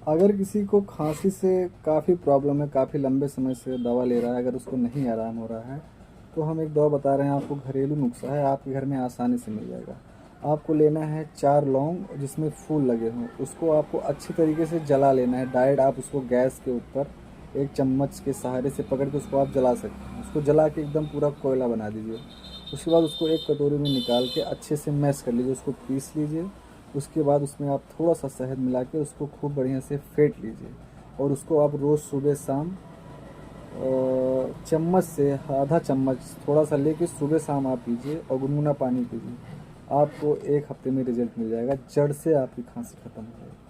अगर किसी को खांसी से काफ़ी प्रॉब्लम है, काफ़ी लंबे समय से दवा ले रहा है, अगर उसको नहीं आराम हो रहा है, तो हम एक दवा बता रहे हैं आपको, घरेलू नुस्खा है, आपके घर में आसानी से मिल जाएगा। आपको लेना है 4 लौंग जिसमें फूल लगे हों, उसको आपको अच्छी तरीके से जला लेना है। डायरेक्ट आप उसको गैस के ऊपर एक चम्मच के सहारे से पकड़ के उसको आप जला सकते हैं। उसको जला के एकदम पूरा कोयला बना दीजिए। उसके बाद उसको एक कटोरी में निकाल के अच्छे से मैश कर लीजिए, उसको पीस लीजिए। उसके बाद उसमें आप थोड़ा सा शहद मिला के उसको खूब बढ़िया से फेंट लीजिए, और उसको आप रोज़ सुबह शाम चम्मच से आधा चम्मच थोड़ा सा लेके सुबह शाम आप पीजिए, और गुनगुना पानी पीजिए। आपको 1 हफ्ते में रिजल्ट मिल जाएगा, जड़ से आपकी खांसी खत्म हो जाएगी।